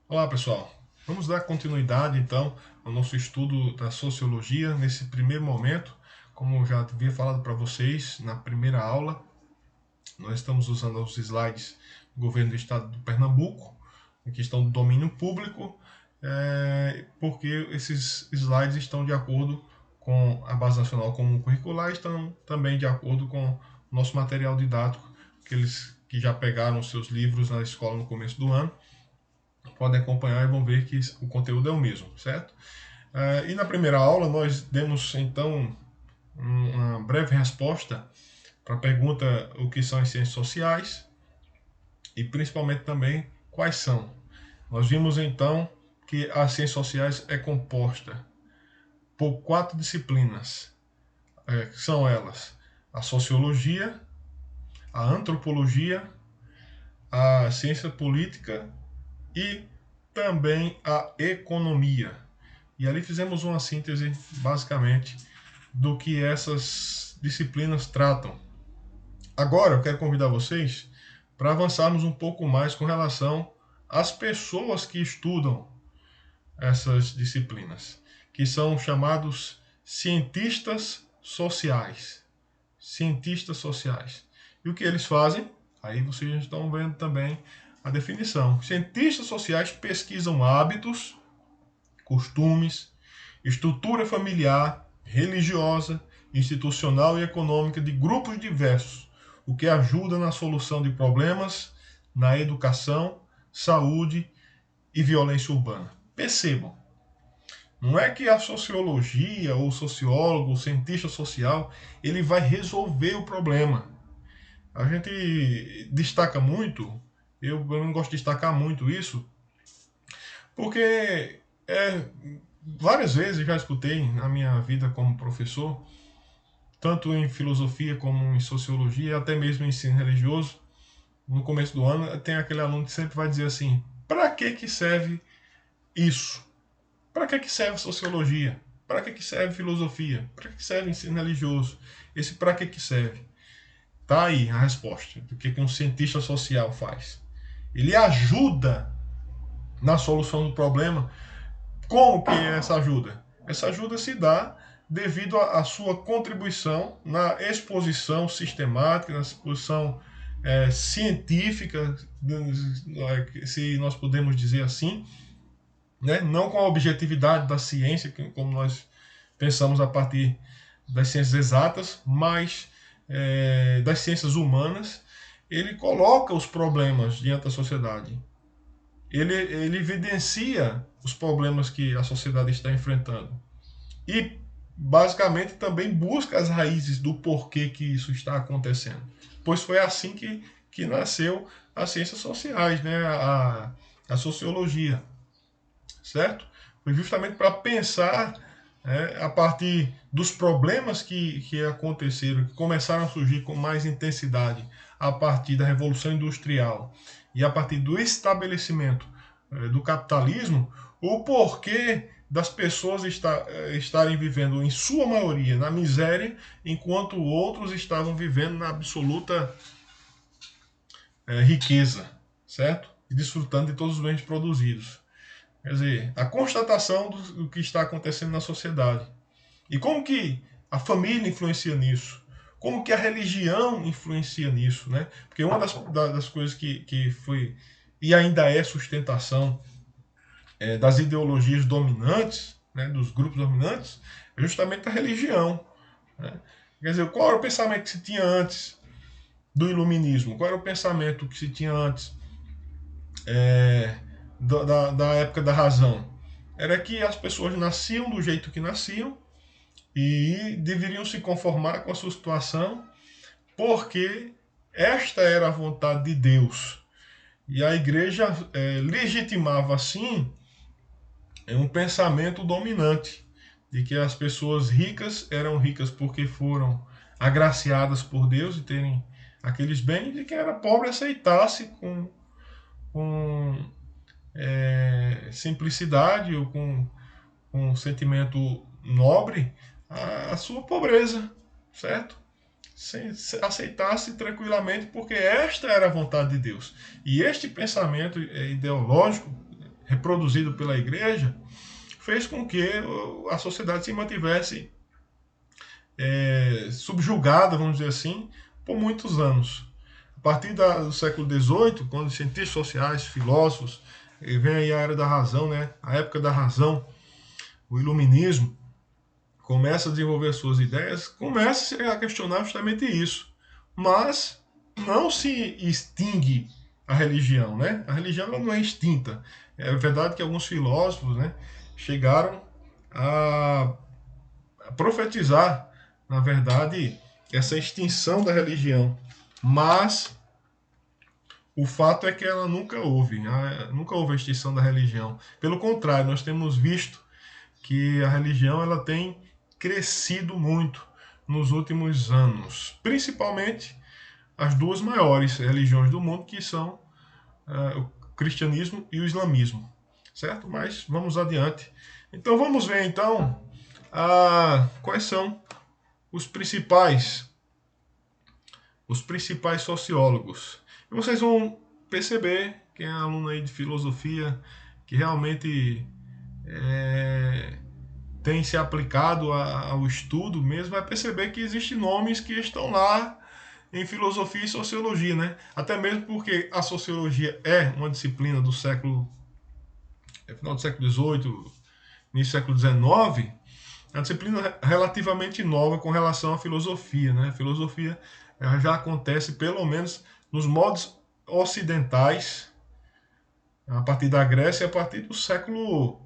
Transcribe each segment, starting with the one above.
Olá, pessoal. Vamos dar continuidade, então, ao nosso estudo da sociologia. Nesse primeiro momento, como eu já havia falado para vocês na primeira aula, nós estamos usando os slides do governo do estado do Pernambuco, que estão do domínio público, porque esses slides estão de acordo com a Base Nacional Comum Curricular, estão também de acordo com o nosso material didático, que já pegaram seus livros na escola no começo do ano podem acompanhar e vão ver que o conteúdo é o mesmo, certo? E na primeira aula nós demos então uma breve resposta para a pergunta o que são as ciências sociais e principalmente também quais são. Nós vimos então que as ciências sociais é composta por 4 disciplinas, que são elas a sociologia, a antropologia, a ciência política e também a economia. E ali fizemos uma síntese, basicamente, do que essas disciplinas tratam. Agora eu quero convidar vocês para avançarmos um pouco mais com relação às pessoas que estudam essas disciplinas, que são chamados cientistas sociais. Cientistas sociais. E o que eles fazem? Aí vocês estão vendo também a definição. Cientistas sociais pesquisam hábitos, costumes, estrutura familiar, religiosa, institucional e econômica de grupos diversos, o que ajuda na solução de problemas na educação, saúde e violência urbana. Percebam, não é que a sociologia, ou o sociólogo, o cientista social, ele vai resolver o problema. A gente destaca muito, eu não gosto de destacar muito isso, porque várias vezes já escutei na minha vida como professor, tanto em filosofia como em sociologia, e até mesmo em ensino religioso, no começo do ano, tem aquele aluno que sempre vai dizer assim: para que serve isso? Para que serve sociologia? Para que serve filosofia? Para que serve ensino religioso? Esse para que serve? Tá aí a resposta do que um cientista social faz. Ele ajuda na solução do problema. Como que é essa ajuda? Essa ajuda se dá devido à sua contribuição na exposição sistemática, na exposição científica, se nós podemos dizer assim, né? Não com a objetividade da ciência, como nós pensamos a partir das ciências exatas, mas das ciências humanas. Ele coloca os problemas diante da sociedade. Ele evidencia os problemas que a sociedade está enfrentando. E, basicamente, também busca as raízes do porquê que isso está acontecendo. Pois foi assim que nasceu as ciências sociais, né? A sociologia, certo? Foi justamente para pensar a partir dos problemas que aconteceram, que começaram a surgir com mais intensidade a partir da Revolução Industrial e a partir do estabelecimento do capitalismo, o porquê das pessoas estarem vivendo, em sua maioria, na miséria, enquanto outros estavam vivendo na absoluta riqueza, certo? E desfrutando de todos os bens produzidos. Quer dizer, a constatação do que está acontecendo na sociedade. E como que a família influencia nisso? Como que a religião influencia nisso, né? Porque uma das coisas que foi e ainda é sustentação das ideologias dominantes, né, dos grupos dominantes, é justamente a religião. Né? Quer dizer, qual era o pensamento que se tinha antes do iluminismo? Qual era o pensamento que se tinha antes da época da razão? Era que as pessoas nasciam do jeito que nasciam e deveriam se conformar com a sua situação, porque esta era a vontade de Deus. E a igreja legitimava assim um pensamento dominante de que as pessoas ricas eram ricas porque foram agraciadas por Deus e terem aqueles bens, e quem era pobre aceitasse com simplicidade ou com um sentimento nobre a sua pobreza, certo? Aceitasse tranquilamente, porque esta era a vontade de Deus. E este pensamento ideológico reproduzido pela igreja, fez com que a sociedade se mantivesse subjugada, vamos dizer assim, por muitos anos. A partir do século XVIII, quando cientistas sociais, filósofos, vem aí a era da razão, né? A época da razão, o iluminismo, começa a desenvolver suas ideias, começa a questionar justamente isso. Mas não se extingue a religião, né? A religião ela não é extinta. É verdade que alguns filósofos, né, chegaram a profetizar, na verdade, essa extinção da religião. Mas o fato é que ela nunca houve. Nunca houve a extinção da religião. Pelo contrário, nós temos visto que a religião ela tem crescido muito nos últimos anos, principalmente as duas maiores religiões do mundo, que são o cristianismo e o islamismo, certo? Mas vamos adiante. Então vamos ver então quais são os principais sociólogos. E vocês vão perceber, quem é aluno aí de filosofia, que realmente tem se aplicado ao estudo mesmo, vai perceber que existem nomes que estão lá em filosofia e sociologia, né? Até mesmo porque a sociologia é uma disciplina do final do século XVIII, início do século XIX, é uma disciplina relativamente nova com relação à filosofia, né? A filosofia já acontece pelo menos nos modos ocidentais, a partir da Grécia e a partir do século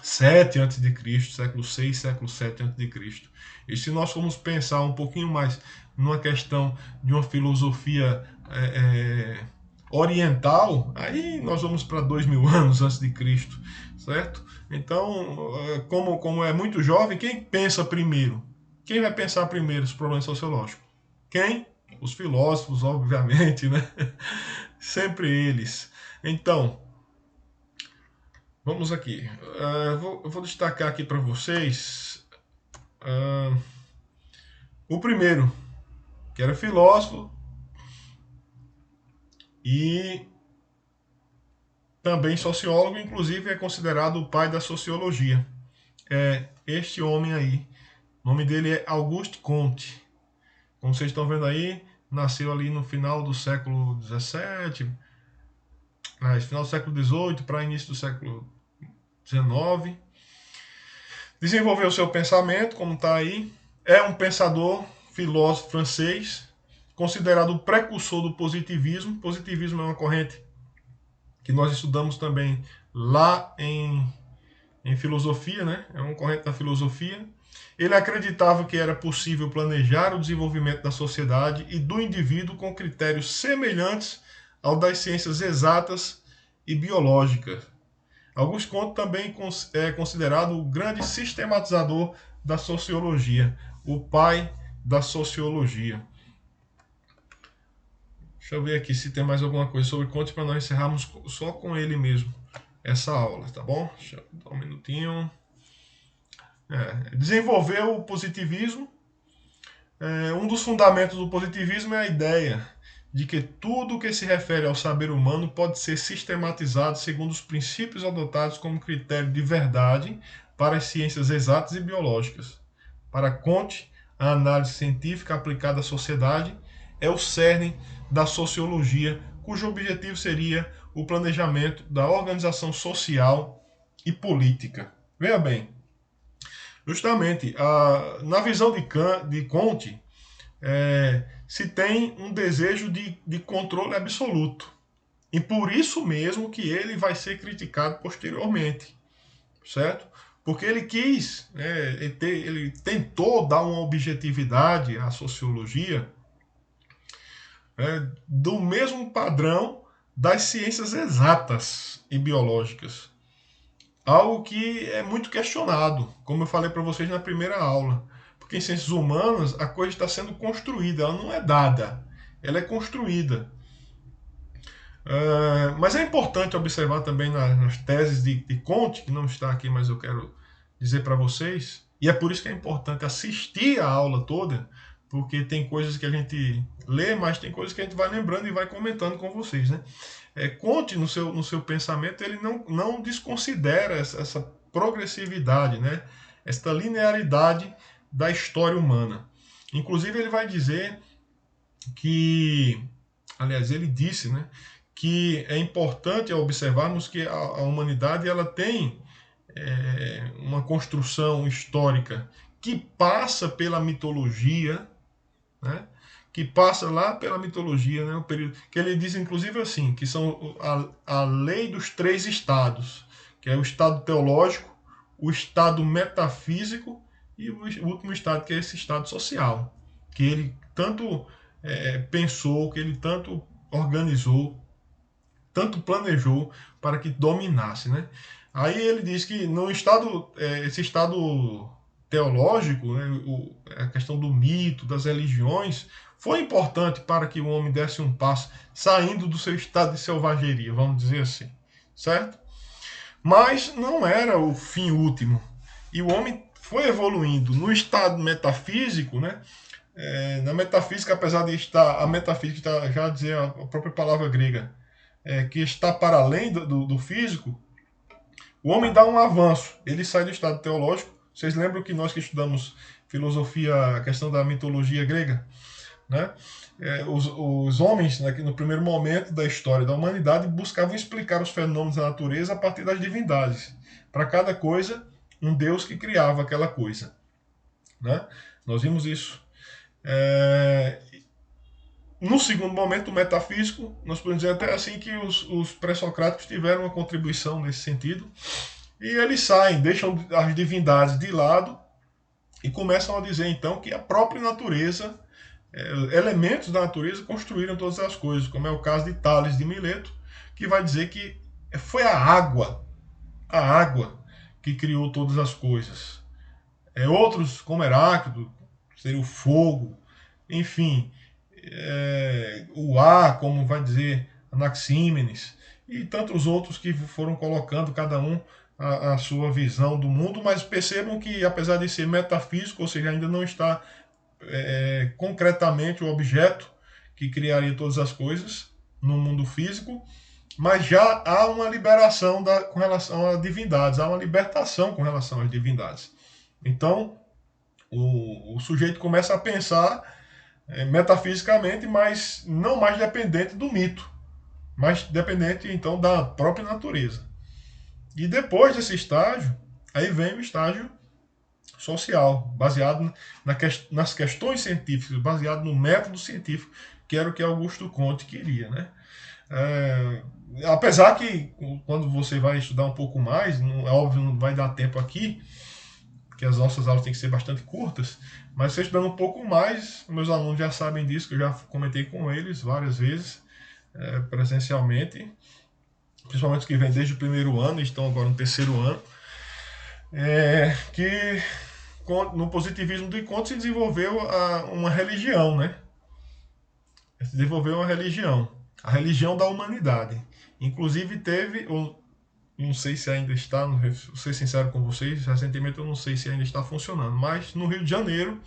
7 a.C., século 6, século 7 a.C. E se nós formos pensar um pouquinho mais numa questão de uma filosofia oriental, aí nós vamos para 2000 anos antes de Cristo, certo? Então, como é muito jovem, quem pensa primeiro? Quem vai pensar primeiro os problemas sociológicos? Quem? Os filósofos, obviamente, né? Sempre eles. Então, vamos aqui. Eu vou destacar aqui para vocês o primeiro, que era filósofo e também sociólogo, inclusive é considerado o pai da sociologia. É este homem aí. O nome dele é Auguste Comte. Como vocês estão vendo aí, nasceu ali no final do século XVII, final do século XVIII para início do século XIX. Desenvolveu seu pensamento, como está aí. É um pensador, filósofo francês, considerado o precursor do positivismo. O positivismo é uma corrente que nós estudamos também lá em filosofia, né? É uma corrente da filosofia. Ele acreditava que era possível planejar o desenvolvimento da sociedade e do indivíduo com critérios semelhantes ao das ciências exatas e biológicas. Auguste Comte também é considerado o grande sistematizador da sociologia, o pai da sociologia. Deixa eu ver aqui se tem mais alguma coisa sobre Comte para nós encerrarmos só com ele mesmo essa aula, tá bom? Deixa eu dar um minutinho. Desenvolveu o positivismo. Um dos fundamentos do positivismo é a ideia de que tudo que se refere ao saber humano pode ser sistematizado segundo os princípios adotados como critério de verdade para as ciências exatas e biológicas. Para Comte, a análise científica aplicada à sociedade é o cerne da sociologia, cujo objetivo seria o planejamento da organização social e política. Veja bem, justamente, na visão de Comte, se tem um desejo de controle absoluto. E por isso mesmo que ele vai ser criticado posteriormente, certo? Porque ele quis, ele tentou dar uma objetividade à sociologia do mesmo padrão das ciências exatas e biológicas. Algo que é muito questionado, como eu falei para vocês na primeira aula. Porque em ciências humanas a coisa está sendo construída, ela não é dada, ela é construída. Mas é importante observar também nas teses de Comte, que não está aqui, mas eu quero dizer para vocês, e é por isso que é importante assistir a aula toda, porque tem coisas que a gente lê, mas tem coisas que a gente vai lembrando e vai comentando com vocês, né? Comte no seu pensamento, ele não desconsidera essa progressividade, né? Esta linearidade da história humana. Inclusive ele vai dizer que, aliás, ele disse, né, que é importante observarmos que a humanidade ela tem uma construção histórica que passa pela mitologia, né? Que passa lá pela mitologia, né? O período que ele diz, inclusive, assim, que são a lei dos três estados, que é o estado teológico, o estado metafísico e o último estado, que é esse estado social, que ele tanto pensou, que ele tanto organizou, tanto planejou para que dominasse, né? Aí ele diz que no estado, esse estado teológico, né, a questão do mito, das religiões, foi importante para que o homem desse um passo, saindo do seu estado de selvageria, vamos dizer assim, certo? Mas não era o fim último. E o homem foi evoluindo no estado metafísico, né? Na metafísica, apesar de estar, a metafísica está já dizer a própria palavra grega, que está para além do físico, o homem dá um avanço, ele sai do estado teológico. Vocês lembram que nós que estudamos filosofia, a questão da mitologia grega, né? Os homens, né, no primeiro momento da história da humanidade, buscavam explicar os fenômenos da natureza a partir das divindades. Para cada coisa, um deus que criava aquela coisa, né? Nós vimos isso. No segundo momento, o metafísico, nós podemos dizer até assim que os pré-socráticos tiveram uma contribuição nesse sentido, e eles saem, deixam as divindades de lado e começam a dizer então que a própria natureza, elementos da natureza construíram todas as coisas, como é o caso de Tales de Mileto, que vai dizer que foi a água que criou todas as coisas. Outros, como Heráclito, seria o fogo, enfim, o ar, como vai dizer Anaxímenes, e tantos outros que foram colocando cada um a sua visão do mundo, mas percebam que apesar de ser metafísico, ou seja, ainda não está concretamente o objeto que criaria todas as coisas no mundo físico, mas já há uma liberação com relação a divindades, há uma libertação com relação às divindades. Então, o sujeito começa a pensar metafisicamente, mas não mais dependente do mito, mas dependente então da própria natureza. E depois desse estágio, aí vem o estágio social, baseado nas questões científicas, baseado no método científico, que era o que Augusto Comte queria, né? Apesar que quando você vai estudar um pouco mais, é óbvio, não vai dar tempo aqui, porque as nossas aulas têm que ser bastante curtas, mas você estudando um pouco mais, meus alunos já sabem disso, que eu já comentei com eles várias vezes, presencialmente, principalmente os que vêm desde o primeiro ano e estão agora no terceiro ano, que no positivismo de Comte se desenvolveu uma religião, né? Se desenvolveu uma religião, a religião da humanidade. Inclusive teve, não sei se ainda está, vou ser sincero com vocês, recentemente eu não sei se ainda está funcionando, mas no Rio de Janeiro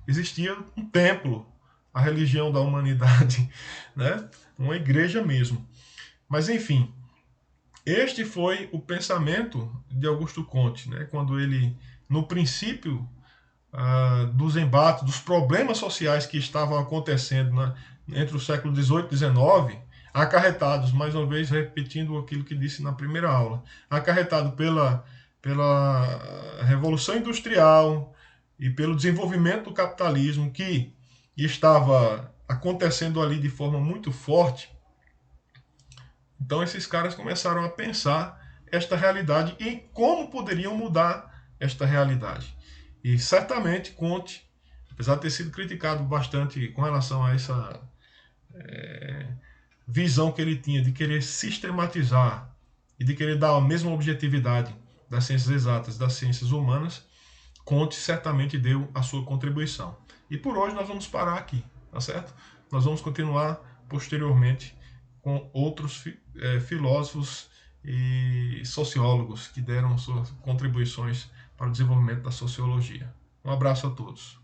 existia um templo, a religião da humanidade, né? Uma igreja mesmo. Mas enfim, este foi o pensamento de Augusto Comte, né? Quando ele, no princípio dos embates, dos problemas sociais que estavam acontecendo entre o século XVIII e XIX, acarretados, mais uma vez repetindo aquilo que disse na primeira aula, acarretado pela Revolução Industrial e pelo desenvolvimento do capitalismo que estava acontecendo ali de forma muito forte. Então esses caras começaram a pensar esta realidade e como poderiam mudar esta realidade. E certamente Comte, apesar de ter sido criticado bastante com relação a essa visão que ele tinha de querer sistematizar e de querer dar a mesma objetividade das ciências exatas, das ciências humanas, Comte certamente deu a sua contribuição. E por hoje nós vamos parar aqui, tá certo? Nós vamos continuar posteriormente com outros filósofos e sociólogos que deram suas contribuições para o desenvolvimento da sociologia. Um abraço a todos.